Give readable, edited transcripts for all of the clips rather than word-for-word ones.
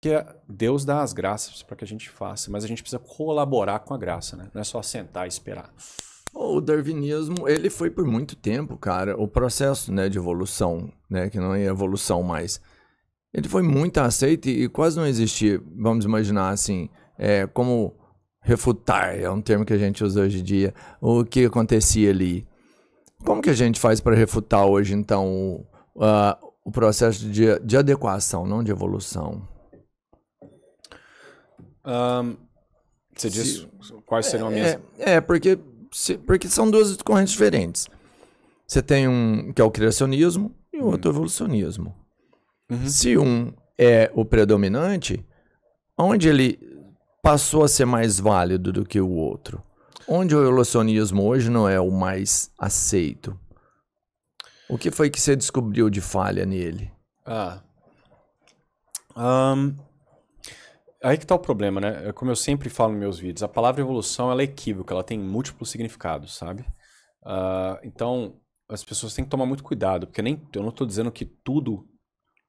que Deus dá as graças para que a gente faça, mas a gente precisa colaborar com a graça, né? Não é só sentar e esperar. O darwinismo, ele foi por muito tempo, cara, o processo, né, de evolução, né, que não é evolução mais. Ele foi muito aceito e quase não existia, vamos imaginar assim, como refutar, é um termo que a gente usa hoje em dia, o que acontecia ali. Como que a gente faz para refutar hoje, então, o processo de adequação, não de evolução? Você diz quais seriam as minhas... Porque são duas correntes diferentes. Você tem um que é o criacionismo e o outro é o evolucionismo. Se um é o predominante, onde ele passou a ser mais válido do que o outro? Onde o evolucionismo hoje não é o mais aceito? O que foi que você descobriu de falha nele? Aí que tá o problema, né? Como eu sempre falo nos meus vídeos, a palavra evolução ela é equívoca, ela tem múltiplos significados, sabe? Então, as pessoas têm que tomar muito cuidado, porque eu não estou dizendo que tudo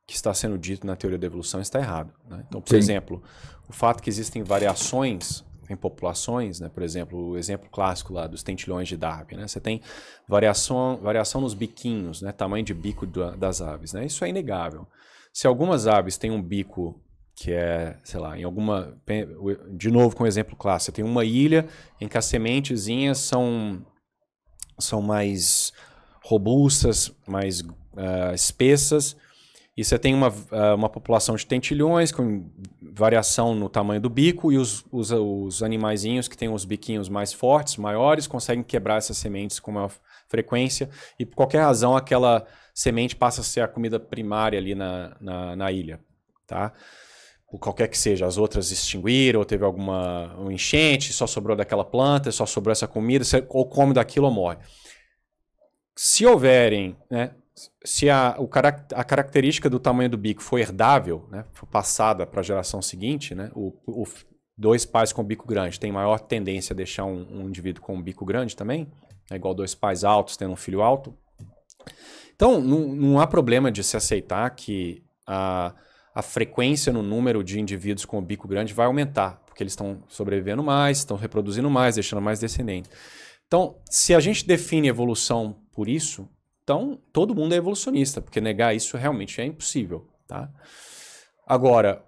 que está sendo dito na teoria da evolução está errado, né? Então, por exemplo, o fato que existem variações em populações, né? Por exemplo, o exemplo clássico lá dos tentilhões de Darwin, né? Você tem variação nos biquinhos, né? Tamanho de bico das aves, né? Isso é inegável. Se algumas aves têm um bico que é, sei lá, de novo com o exemplo clássico, você tem uma ilha em que as sementezinhas são mais robustas, mais espessas, e você tem uma população de tentilhões com variação no tamanho do bico, e os animaizinhos que têm os biquinhos mais fortes, maiores, conseguem quebrar essas sementes com maior frequência, e por qualquer razão aquela semente passa a ser a comida primária ali na ilha, tá? Por qualquer que seja, as outras extinguiram, ou teve um enchente, só sobrou daquela planta, só sobrou essa comida, você ou come daquilo ou morre. Se houverem, né, se a característica do tamanho do bico for herdável, né, for passada para a geração seguinte, né, dois pais com bico grande têm maior tendência a deixar um indivíduo com um bico grande também, é igual dois pais altos tendo um filho alto. Então, não há problema de se aceitar que a frequência no número de indivíduos com o bico grande vai aumentar, porque eles estão sobrevivendo mais, estão reproduzindo mais, deixando mais descendentes. Então, se a gente define evolução por isso, então todo mundo é evolucionista, porque negar isso realmente é impossível, tá? Agora,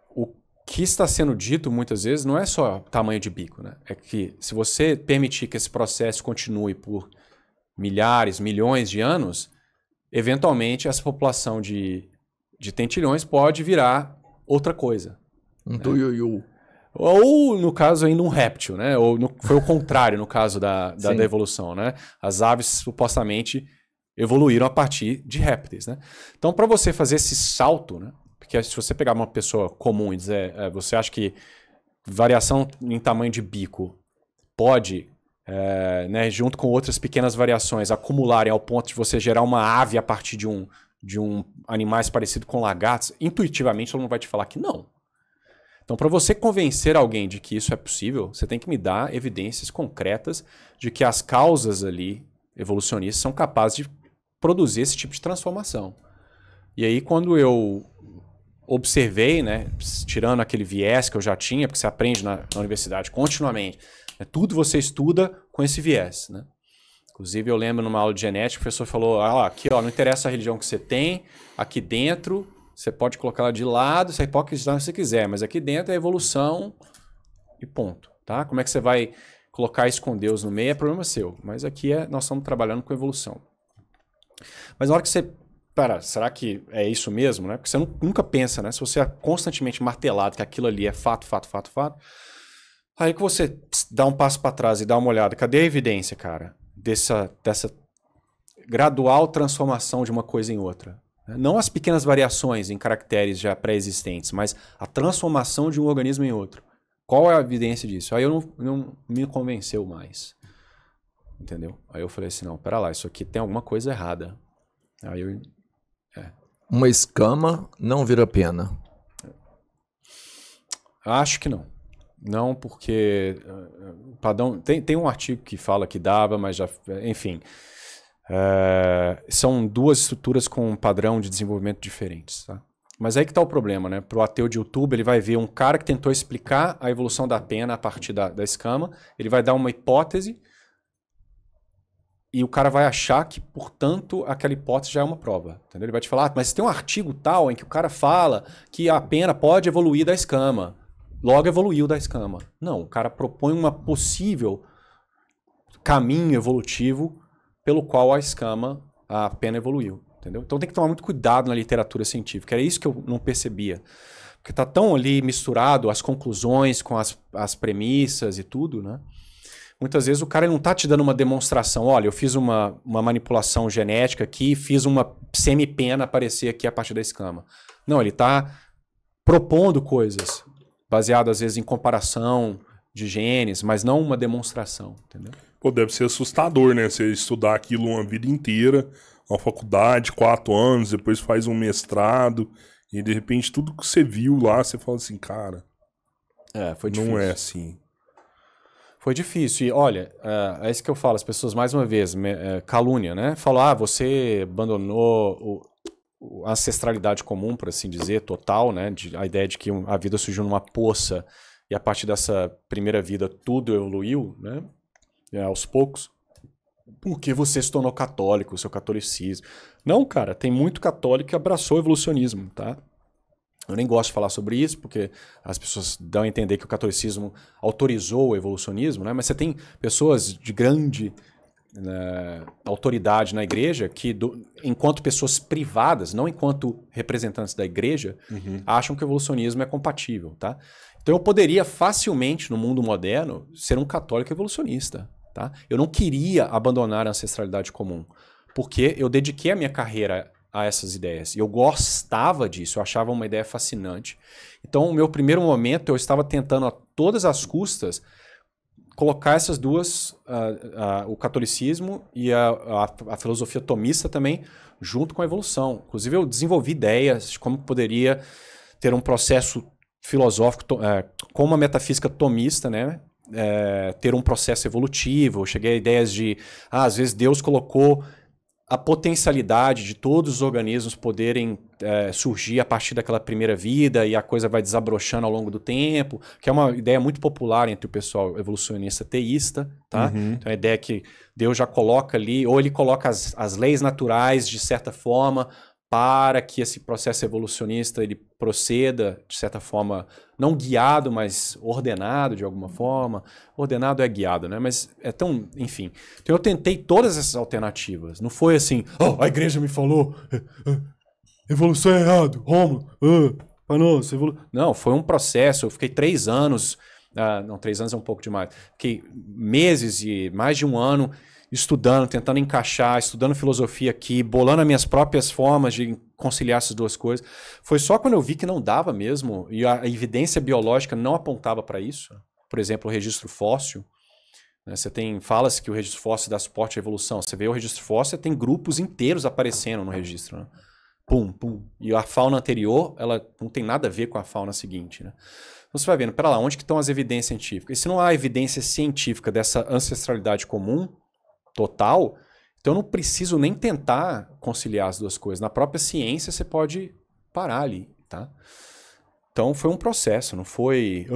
o que está sendo dito muitas vezes não é só tamanho de bico, né? É que se você permitir que esse processo continue por milhares, milhões de anos, eventualmente essa população de tentilhões pode virar outra coisa. Tuiuiu. Ou, no caso, ainda um réptil, né? Ou foi o contrário no caso da evolução, né? As aves supostamente evoluíram a partir de répteis, né? Então, para você fazer esse salto, né? Porque se você pegar uma pessoa comum e dizer, você acha que variação em tamanho de bico pode, né, junto com outras pequenas variações, acumularem ao ponto de você gerar uma ave a partir de um animais parecido com lagartos, intuitivamente ela não vai te falar que não. Então, para você convencer alguém de que isso é possível, você tem que me dar evidências concretas de que as causas ali evolucionistas são capazes de produzir esse tipo de transformação. E aí, quando eu observei, né, tirando aquele viés que eu já tinha, porque você aprende na universidade continuamente, né, tudo você estuda com esse viés, né? Inclusive, eu lembro numa aula de genética, o professor falou, aqui, ó, não interessa a religião que você tem, aqui dentro você pode colocar ela de lado, você pode acreditar se você quiser, mas aqui dentro é evolução e ponto, tá? Como é que você vai colocar isso com Deus no meio é problema seu, mas aqui nós estamos trabalhando com evolução. Mas na hora que você... será que é isso mesmo, né? Porque você nunca pensa, né? Se você é constantemente martelado que aquilo ali é fato, aí que você dá um passo para trás e dá uma olhada, cadê a evidência, cara? Dessa gradual transformação de uma coisa em outra. Não as pequenas variações em caracteres já pré-existentes, mas a transformação de um organismo em outro. Qual é a evidência disso? Aí eu não me convenceu mais. Entendeu? Aí eu falei assim, não, pera lá, isso aqui tem alguma coisa errada. Aí eu... Uma escama não vira pena. Acho que não. Não, porque padrão, tem um artigo que fala que dava, mas já... Enfim... são duas estruturas com um padrão de desenvolvimento diferentes. Tá? Mas aí que tá o problema, né? Pro ateu de YouTube, ele vai ver um cara que tentou explicar a evolução da pena a partir da escama, ele vai dar uma hipótese e o cara vai achar que, portanto, aquela hipótese já é uma prova. Entendeu? Ele vai te falar, mas tem um artigo tal em que o cara fala que a pena pode evoluir da escama. Logo evoluiu da escama. Não, o cara propõe uma possível caminho evolutivo pelo qual a pena evoluiu. Entendeu? Então tem que tomar muito cuidado na literatura científica. Era isso que eu não percebia. Porque tá tão ali misturado as conclusões com as premissas e tudo, né? Muitas vezes o cara não tá te dando uma demonstração. Olha, eu fiz uma manipulação genética aqui, fiz uma semipena aparecer aqui a partir da escama. Não, ele tá propondo coisas baseadas às vezes em comparação de genes, mas não uma demonstração, entendeu? Pô, deve ser assustador, né? Você estudar aquilo uma vida inteira, uma faculdade, 4 anos, depois faz um mestrado, e de repente tudo que você viu lá, você fala assim, cara, foi difícil. Não é assim. Foi difícil. E olha, é isso que eu falo, as pessoas, mais uma vez, calúnia, né? Falam, você abandonou a ancestralidade comum, por assim dizer, total, né? A ideia de que a vida surgiu numa poça e a partir dessa primeira vida tudo evoluiu, né? Aos poucos. Porque você se tornou católico, o seu catolicismo. Não, cara, tem muito católico que abraçou o evolucionismo, tá? Eu nem gosto de falar sobre isso, porque as pessoas dão a entender que o catolicismo autorizou o evolucionismo, né? Mas você tem pessoas de grande autoridade na igreja que, enquanto pessoas privadas, não enquanto representantes da igreja, acham que o evolucionismo é compatível, tá? Então eu poderia facilmente, no mundo moderno, ser um católico evolucionista, tá? Eu não queria abandonar a ancestralidade comum, porque eu dediquei a minha carreira a essas ideias. E eu gostava disso, eu achava uma ideia fascinante. Então, no meu primeiro momento, eu estava tentando a todas as custas colocar essas duas, o catolicismo e a filosofia tomista também, junto com a evolução. Inclusive, eu desenvolvi ideias de como poderia ter um processo filosófico com uma metafísica tomista, né? Ter um processo evolutivo. Eu cheguei a ideias de, às vezes Deus colocou a potencialidade de todos os organismos poderem surgir a partir daquela primeira vida e a coisa vai desabrochando ao longo do tempo, que é uma ideia muito popular entre o pessoal evolucionista teísta, tá? Então a ideia é que Deus já coloca ali, ou ele coloca as leis naturais de certa forma para que esse processo evolucionista ele proceda de certa forma, não guiado, mas ordenado de alguma forma. Ordenado é guiado, né? Mas é tão, enfim. Então eu tentei todas essas alternativas. Não foi assim, a igreja me falou, evolução é errado, Rômulo, nossa, Não, foi um processo. Eu fiquei 3 anos, não, 3 anos é um pouco demais. Fiquei meses e mais de 1 ano estudando, tentando encaixar, estudando filosofia aqui, bolando as minhas próprias formas de conciliar essas duas coisas. Foi só quando eu vi que não dava mesmo, e a evidência biológica não apontava para isso. Por exemplo, o registro fóssil. Né? Fala-se que o registro fóssil dá suporte à evolução. Você vê o registro fóssil, tem grupos inteiros aparecendo no registro. Né? Pum, pum. E a fauna anterior, ela não tem nada a ver com a fauna seguinte. Né? Então você vai vendo, pera lá, onde que estão as evidências científicas? E se não há evidência científica dessa ancestralidade comum, total, então eu não preciso nem tentar conciliar as duas coisas. Na própria ciência você pode parar ali, tá? Então foi um processo, não foi...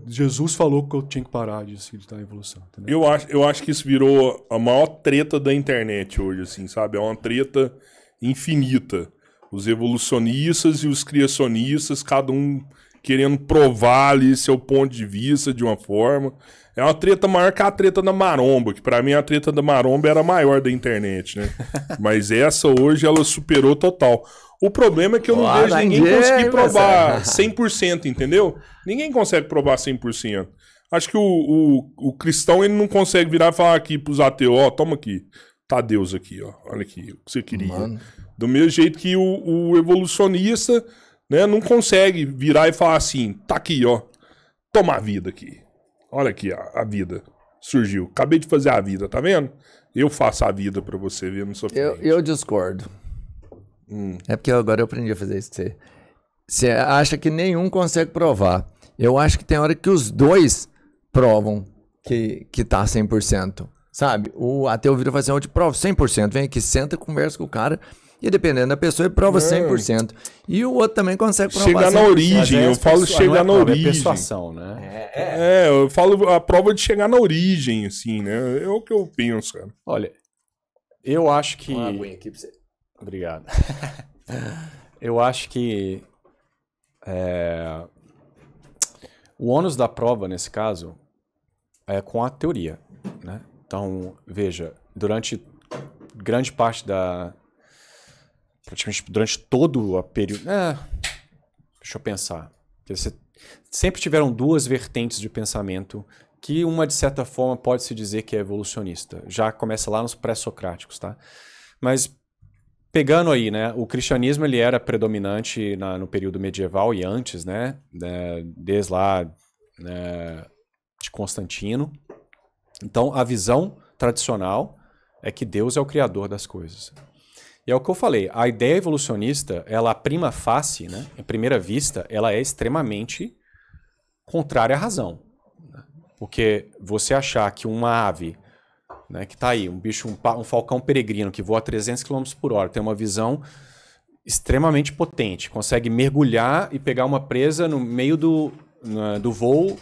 Jesus falou que eu tinha que parar de acreditar na evolução. Entendeu? Eu acho que isso virou a maior treta da internet hoje, assim, sabe? É uma treta infinita. Os evolucionistas e os criacionistas, cada um querendo provar ali seu ponto de vista de uma forma... É uma treta maior que a treta da maromba, que pra mim a treta da maromba era a maior da internet, né? Mas essa hoje ela superou total. O problema é que eu não vejo ninguém conseguir provar 100%, entendeu? Ninguém consegue provar 100%. Acho que o cristão ele não consegue virar e falar aqui pros ateus, toma aqui, tá Deus aqui, ó, olha aqui, o que você queria. Mano. Do mesmo jeito que o evolucionista, né, não consegue virar e falar assim, tá aqui, ó, toma a vida aqui. Olha aqui, a vida surgiu. Acabei de fazer a vida, tá vendo? Eu faço a vida pra você ver no sofrimento. Eu discordo. É porque agora eu aprendi a fazer isso. Você acha que nenhum consegue provar. Eu acho que tem hora que os dois provam que tá 100%. Sabe? O ateu vira e fala assim, eu te provo 100%. Vem aqui, senta, conversa com o cara E dependendo da pessoa, ele prova 100%. E o outro também consegue provar chegar na origem, eu falo chegar na origem. É persuasão, né? Eu falo a prova de chegar na origem, assim, né? É o que eu penso, cara. Olha, eu acho que... Uma aguinha aqui pra você. Obrigado. Eu acho que o ônus da prova, nesse caso, é com a teoria, né? Então, veja, durante grande parte praticamente durante todo o período... deixa eu pensar. Sempre tiveram duas vertentes de pensamento que uma, de certa forma, pode-se dizer que é evolucionista. Já começa lá nos pré-socráticos, tá? Mas, pegando aí, né? O cristianismo, ele era predominante no período medieval e antes, né? Desde lá, né, de Constantino. Então, a visão tradicional é que Deus é o criador das coisas. E é o que eu falei, a ideia evolucionista, ela, à prima facie, né, em primeira vista, ela é extremamente contrária à razão. Porque você achar que uma ave, né, que está aí, um bicho, um falcão peregrino que voa a 300 km por hora, tem uma visão extremamente potente, consegue mergulhar e pegar uma presa no meio do voo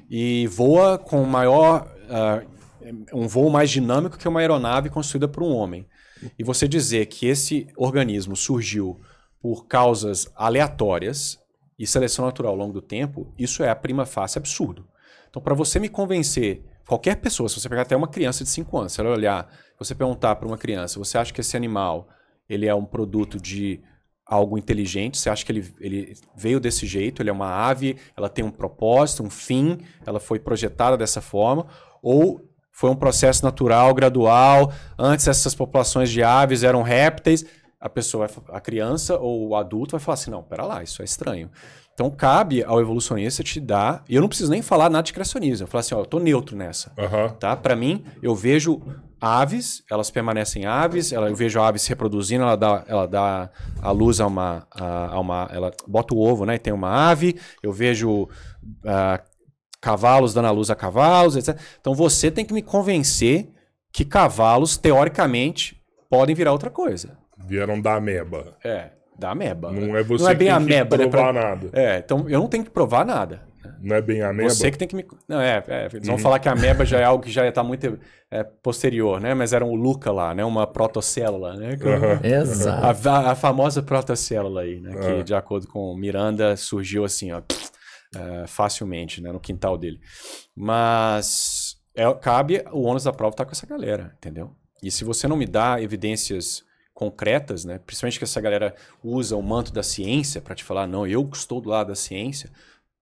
e voa com um voo mais dinâmico que uma aeronave construída por um homem. E você dizer que esse organismo surgiu por causas aleatórias e seleção natural ao longo do tempo, isso é a prima facie absurdo. Então, para você me convencer, qualquer pessoa, se você pegar até uma criança de 5 anos, se ela olhar, você perguntar para uma criança, você acha que esse animal ele é um produto de algo inteligente? Você acha que ele veio desse jeito? Ele é uma ave, ela tem um propósito, um fim, ela foi projetada dessa forma? Ou foi um processo natural, gradual, antes essas populações de aves eram répteis? A criança ou o adulto vai falar assim, não, pera lá, isso é estranho. Então cabe ao evolucionista te dar, e eu não preciso nem falar nada de criacionismo, eu falo assim, ó, eu tô neutro nessa, tá? Para mim, eu vejo aves, elas permanecem aves, eu vejo a ave se reproduzindo, ela dá a luz a uma ela bota o ovo, né, e tem uma ave, eu vejo cavalos dando a luz a cavalos, etc. Então você tem que me convencer que cavalos, teoricamente, podem virar outra coisa. Vieram da ameba. Da ameba. Não é você não é bem que tem ameba, que provar né? nada. Então eu não tenho que provar nada. Não é bem ameba? Você que tem que me... Não, eles vão falar que a ameba já é algo que já está muito posterior, né? Mas era um Luca lá, né? Uma protocélula, né? Exato. A famosa protocélula aí, né? Que, de acordo com Miranda, surgiu assim, ó, facilmente, né? No quintal dele. Mas cabe o ônus da prova estar com essa galera, entendeu? E se você não me dá evidências concretas, né? Principalmente que essa galera usa o manto da ciência para te falar, não, eu estou do lado da ciência.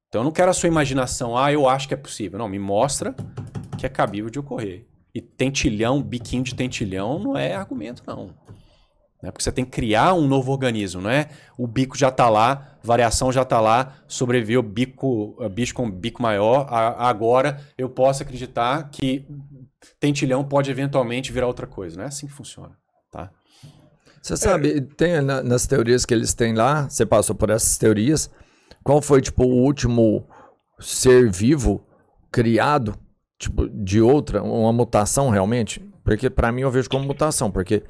Então eu não quero a sua imaginação, eu acho que é possível. Não, me mostra que é cabível de ocorrer. E tentilhão, biquinho de tentilhão não é argumento, não. Porque você tem que criar um novo organismo, não é? O bico já está lá, variação já está lá, sobreviveu bicho com bico maior, agora eu posso acreditar que tentilhão pode eventualmente virar outra coisa. Não é assim que funciona, tá? Você sabe, tem nas teorias que eles têm lá, você passou por essas teorias, qual foi, tipo, o último ser vivo criado, tipo, de outra, uma mutação realmente? Porque para mim eu vejo como mutação, porque,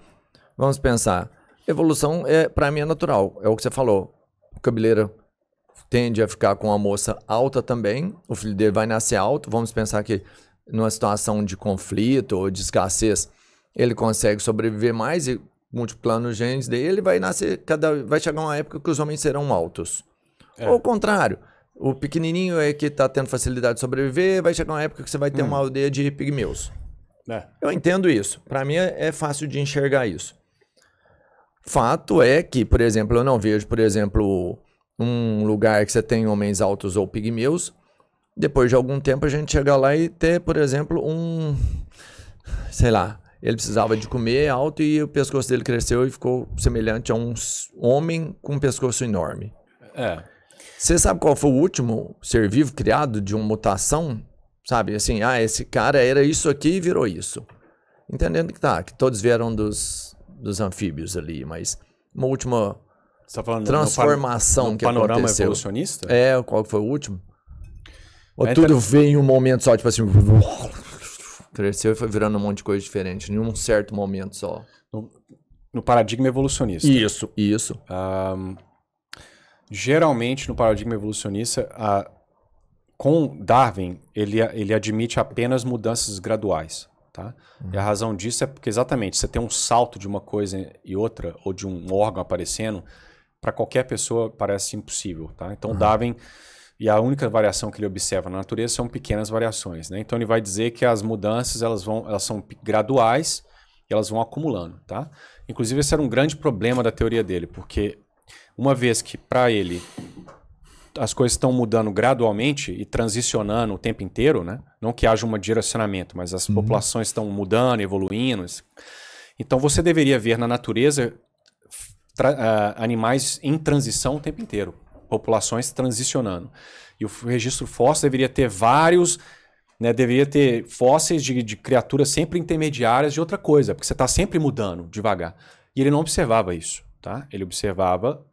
vamos pensar, evolução para mim é natural, é o que você falou, o cabeleiro tende a ficar com a moça alta também, o filho dele vai nascer alto, vamos pensar que numa situação de conflito ou de escassez, ele consegue sobreviver mais e multiplicando os genes dele, vai nascer, vai chegar uma época que os homens serão altos. Ou ao contrário, o pequenininho é que está tendo facilidade de sobreviver, vai chegar uma época que você vai ter uma aldeia de pigmeus. Eu entendo isso. Para mim é fácil de enxergar isso. Fato é que, por exemplo, eu não vejo, por exemplo, um lugar que você tem homens altos ou pigmeus, depois de algum tempo a gente chegar lá e ter, por exemplo, sei lá, ele precisava de comer alto e o pescoço dele cresceu e ficou semelhante a um homem com um pescoço enorme. Você sabe qual foi o último ser vivo criado de uma mutação? Sabe, assim, esse cara era isso aqui e virou isso. Entendendo que todos vieram dos anfíbios ali, mas uma última transformação que aconteceu. Panorama evolucionista? Qual foi o último? Ou tudo veio em um momento só, tipo assim... Cresceu e foi virando um monte de coisa diferente, em um certo momento só. no paradigma evolucionista. Isso. Geralmente, no paradigma evolucionista, com Darwin, ele admite apenas mudanças graduais. Tá? E a razão disso é porque, exatamente, você tem um salto de uma coisa e outra, ou de um órgão aparecendo, para qualquer pessoa parece impossível. Tá? Então, Darwin, e a única variação que ele observa na natureza são pequenas variações. Né? Então, ele vai dizer que as mudanças elas são graduais e elas vão acumulando. Tá? Inclusive, esse era um grande problema da teoria dele, porque uma vez que, para ele, as coisas estão mudando gradualmente e transicionando o tempo inteiro, né? Não que haja um direcionamento, mas as populações estão mudando, evoluindo. Então você deveria ver na natureza animais em transição o tempo inteiro, populações transicionando. E o registro fóssil deveria ter vários, né? Deveria ter fósseis de criaturas sempre intermediárias de outra coisa, porque você está sempre mudando devagar. E ele não observava isso, tá? Ele observava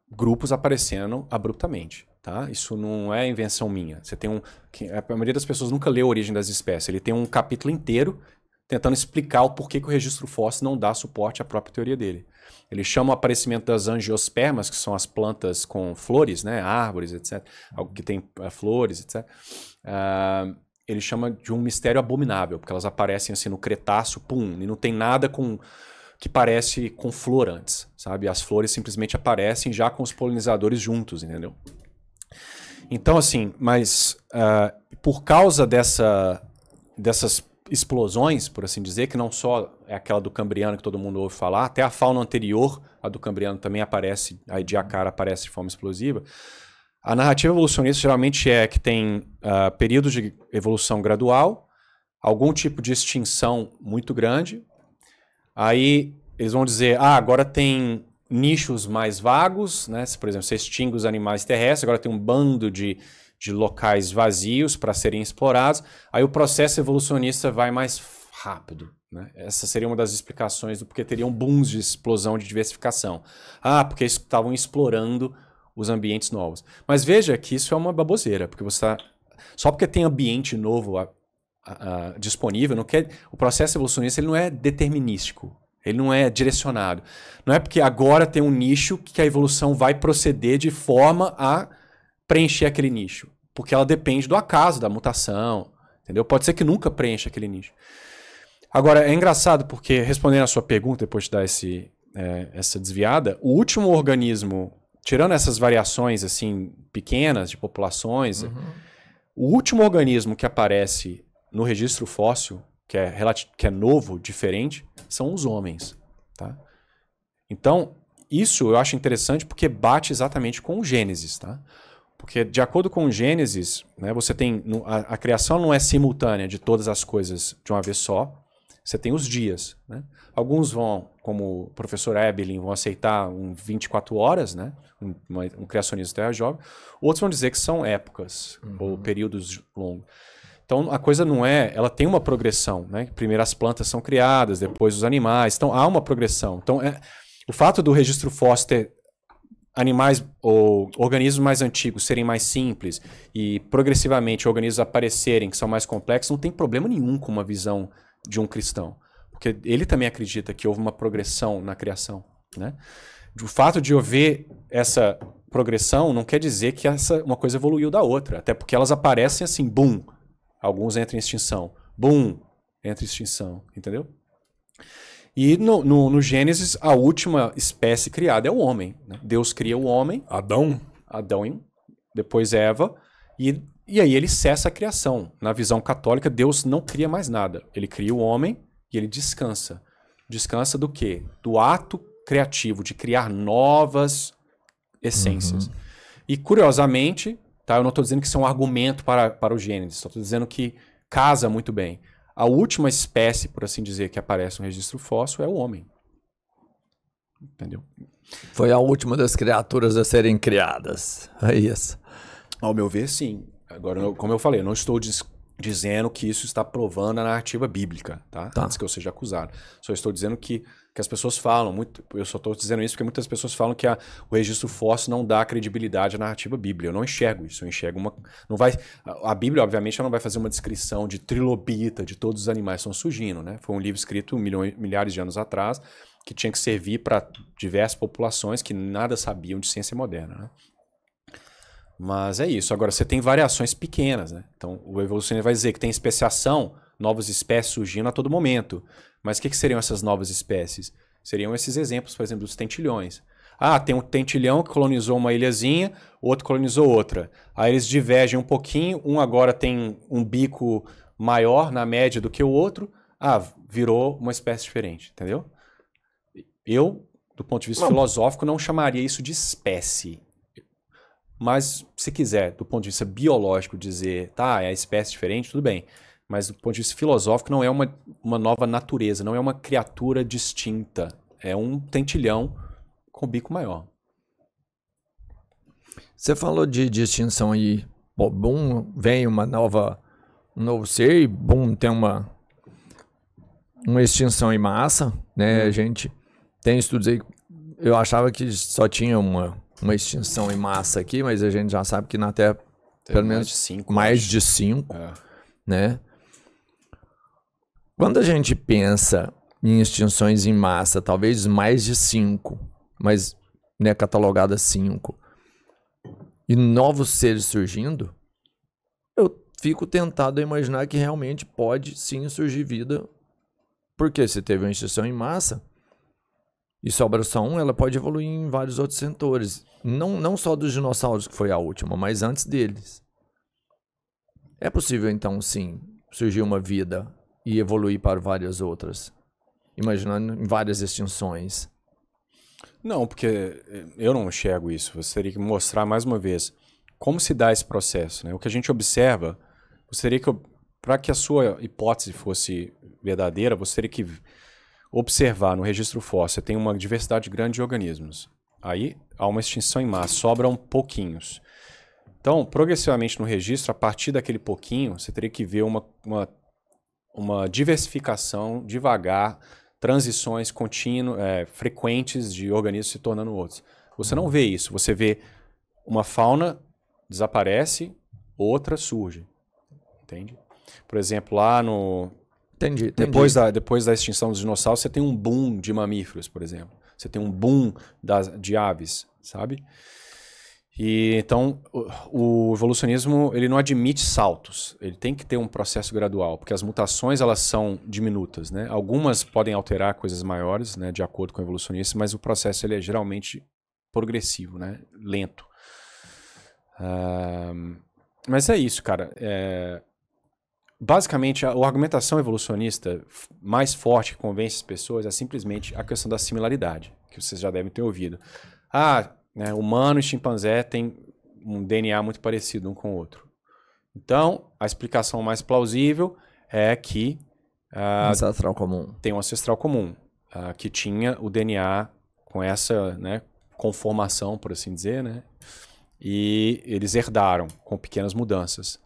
grupos aparecendo abruptamente, tá? Isso não é invenção minha. Você tem a maioria das pessoas nunca leu a Origem das Espécies. Ele tem um capítulo inteiro tentando explicar o porquê que o registro fóssil não dá suporte à própria teoria dele. Ele chama o aparecimento das angiospermas, que são as plantas com flores, né? Árvores, etc. Algo que tem flores, etc. Ele chama de um mistério abominável, porque elas aparecem assim no Cretáceo, pum, e não tem nada que parece com flor antes, sabe? As flores simplesmente aparecem já com os polinizadores juntos, entendeu? Então, assim, mas por causa dessas explosões, por assim dizer, que não só é aquela do Cambriano que todo mundo ouve falar, até a fauna anterior, a do Cambriano também aparece, a Ediacara aparece de forma explosiva. A narrativa evolucionista geralmente é que tem períodos de evolução gradual, algum tipo de extinção muito grande. Aí eles vão dizer, agora tem nichos mais vagos, né? Por exemplo, você extingue os animais terrestres, agora tem um bando de locais vazios para serem explorados. Aí o processo evolucionista vai mais rápido. Né? Essa seria uma das explicações do porquê teriam booms de explosão de diversificação. Porque estavam explorando os ambientes novos. Mas veja que isso é uma baboseira, porque você tá... Só porque tem ambiente novo disponível, não quer... o processo evolucionista ele não é determinístico, ele não é direcionado. Não é porque agora tem um nicho que a evolução vai proceder de forma a preencher aquele nicho, porque ela depende do acaso, da mutação, entendeu? Pode ser que nunca preencha aquele nicho. Agora, é engraçado porque, respondendo a sua pergunta, depois de dar essa desviada, o último organismo, tirando essas variações assim pequenas de populações, o último organismo que aparece no registro fóssil, que é novo, diferente, são os homens. Tá? Então, isso eu acho interessante porque bate exatamente com o Gênesis. Tá? Porque, de acordo com o Gênesis, né, você tem a criação não é simultânea de todas as coisas de uma vez só. Você tem os dias. Né? Alguns vão, como o professor Ebelin, vão aceitar 24 horas, né? um criacionismo terra jovem. Outros vão dizer que são épocas ou períodos longos. Então, a coisa não é... Ela tem uma progressão. Né? Primeiro as plantas são criadas, depois os animais. Então, há uma progressão. Então, o fato do registro fóssil ter animais ou organismos mais antigos serem mais simples e, progressivamente, organismos aparecerem que são mais complexos, não tem problema nenhum com uma visão de um cristão. Porque ele também acredita que houve uma progressão na criação. Né? O fato de haver essa progressão não quer dizer que uma coisa evoluiu da outra. Até porque elas aparecem assim, bum, alguns entram em extinção. Bum, entra em extinção. Entendeu? E no Gênesis, a última espécie criada é o homem. Né? Deus cria o homem. Adão, depois Eva. E aí ele cessa a criação. Na visão católica, Deus não cria mais nada. Ele cria o homem e ele descansa. Descansa do quê? Do ato criativo, de criar novas essências. E, curiosamente, tá, eu não estou dizendo que isso é um argumento para o Gênesis, estou dizendo que casa muito bem. A última espécie, por assim dizer, que aparece no registro fóssil é o homem. Entendeu? Foi a última das criaturas a serem criadas. É isso. Ao meu ver, sim. Agora, como eu falei, eu não estou dizendo que isso está provando a narrativa bíblica, tá? Tá. Antes que eu seja acusado. Só estou dizendo que as pessoas falam, eu só estou dizendo isso porque muitas pessoas falam que o registro fóssil não dá credibilidade à narrativa bíblica. Eu não enxergo isso, eu enxergo não vai, a Bíblia, obviamente, ela não vai fazer uma descrição de trilobita, de todos os animais que estão surgindo, né? Foi um livro escrito milhares de anos atrás, que tinha que servir para diversas populações que nada sabiam de ciência moderna, né? Mas é isso. Agora, você tem variações pequenas, né? Então, o evolucionista vai dizer que tem especiação, novas espécies surgindo a todo momento. Mas o que seriam essas novas espécies? Seriam esses exemplos, por exemplo, dos tentilhões. Ah, tem um tentilhão que colonizou uma ilhazinha, outro colonizou outra. Aí eles divergem um pouquinho, um agora tem um bico maior na média do que o outro. Ah, virou uma espécie diferente, entendeu? Eu, do ponto de vista filosófico, não chamaria isso de espécie. Mas, se quiser, do ponto de vista biológico, dizer, tá, é a espécie diferente, tudo bem. Mas, do ponto de vista filosófico, não é uma nova natureza, não é uma criatura distinta. É um tentilhão com bico maior. Você falou de distinção aí. Bom, vem um novo ser e, bom, tem uma extinção em massa, né? A gente tem estudos aí, eu achava que só tinha uma extinção em massa aqui, mas a gente já sabe que na Terra, pelo menos mais de 5, né? Quando a gente pensa em extinções em massa, talvez mais de 5, mas né, catalogada 5, e novos seres surgindo, eu fico tentado a imaginar que realmente pode sim surgir vida, porque se teve uma extinção em massa e sobra só um, ela pode evoluir em vários outros setores. Não só dos dinossauros, que foi a última, mas antes deles. É possível, então, sim, surgir uma vida e evoluir para várias outras, imaginando em várias extinções. Não, porque eu não enxergo isso. Você teria que mostrar mais uma vez como se dá esse processo, né? O que a gente observa, você teria que, para que a sua hipótese fosse verdadeira, você teria que observar no registro fóssil, tem uma diversidade grande de organismos. Aí há uma extinção em massa, sobram pouquinhos. Então, progressivamente no registro, a partir daquele pouquinho, você teria que ver uma diversificação devagar, transições contínuas, frequentes de organismos se tornando outros. Você não vê isso, você vê uma fauna desaparece, outra surge. Entende? Por exemplo, lá no... Entendi. Depois da extinção dos dinossauros, você tem um boom de mamíferos, por exemplo. Você tem um boom de aves, sabe? E então o evolucionismo ele não admite saltos, ele tem que ter um processo gradual, porque as mutações elas são diminutas, né? Algumas podem alterar coisas maiores, né, de acordo com o evolucionista, mas o processo ele é geralmente progressivo, né, lento. Mas é isso, cara. Basicamente, a argumentação evolucionista mais forte que convence as pessoas é simplesmente a questão da similaridade, que vocês já devem ter ouvido. Né, humano e chimpanzé têm um DNA muito parecido um com o outro. Então, a explicação mais plausível é que ancestral comum. Tem um ancestral comum, que tinha o DNA com essa, né, conformação, por assim dizer, né, e eles herdaram com pequenas mudanças.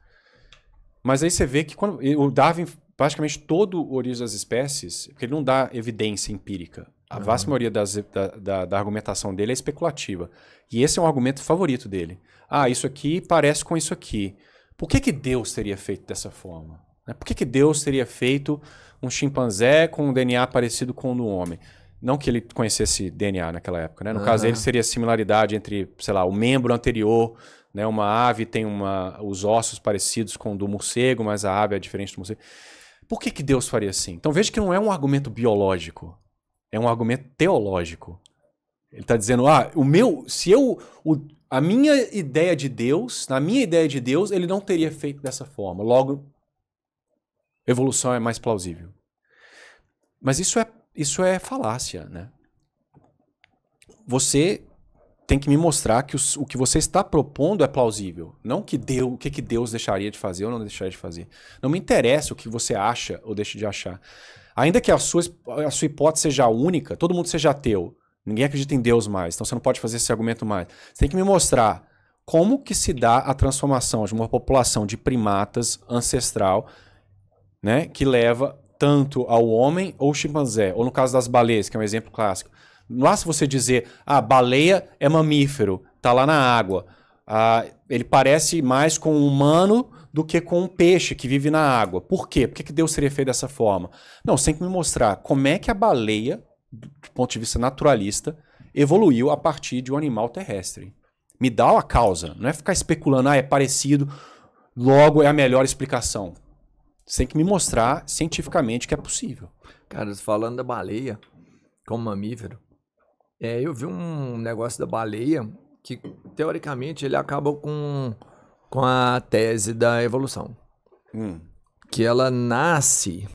Mas aí você vê que quando o Darwin, praticamente todo o origem das espécies, porque ele não dá evidência empírica. A vasta maioria da argumentação dele é especulativa. E esse é um argumento favorito dele. Isso aqui parece com isso aqui. Por que Deus teria feito dessa forma? Por que Deus teria feito um chimpanzé com um DNA parecido com o do homem? Não que ele conhecesse DNA naquela época, né? No caso dele, seria a similaridade entre, sei lá, o membro anterior, né? Uma ave tem os ossos parecidos com o do morcego, mas a ave é diferente do morcego. Por que Deus faria assim? Então veja que não é um argumento biológico, é um argumento teológico. Ele está dizendo, a minha ideia de Deus, na minha ideia de Deus, ele não teria feito dessa forma. Logo, evolução é mais plausível. Mas isso é falácia, né? Você tem que me mostrar que o que você está propondo é plausível. Não o que Deus deixaria de fazer ou não deixaria de fazer. Não me interessa o que você acha ou deixa de achar. Ainda que a sua hipótese seja única, todo mundo seja ateu, ninguém acredita em Deus mais, então você não pode fazer esse argumento mais. Você tem que me mostrar como que se dá a transformação de uma população de primatas ancestral, né, que leva tanto ao homem ou chimpanzé, ou no caso das baleias, que é um exemplo clássico. Não basta você dizer, baleia é mamífero, tá lá na água. Ele parece mais com um humano do que com um peixe que vive na água. Por quê? Por que Deus teria feito dessa forma? Não, você tem que me mostrar como é que a baleia, do ponto de vista naturalista, evoluiu a partir de um animal terrestre. Me dá a causa, não é ficar especulando, é parecido, logo é a melhor explicação. Você tem que me mostrar cientificamente que é possível. Cara, falando da baleia como mamífero, eu vi um negócio da baleia que, teoricamente, ele acaba com a tese da evolução. Que ela nasce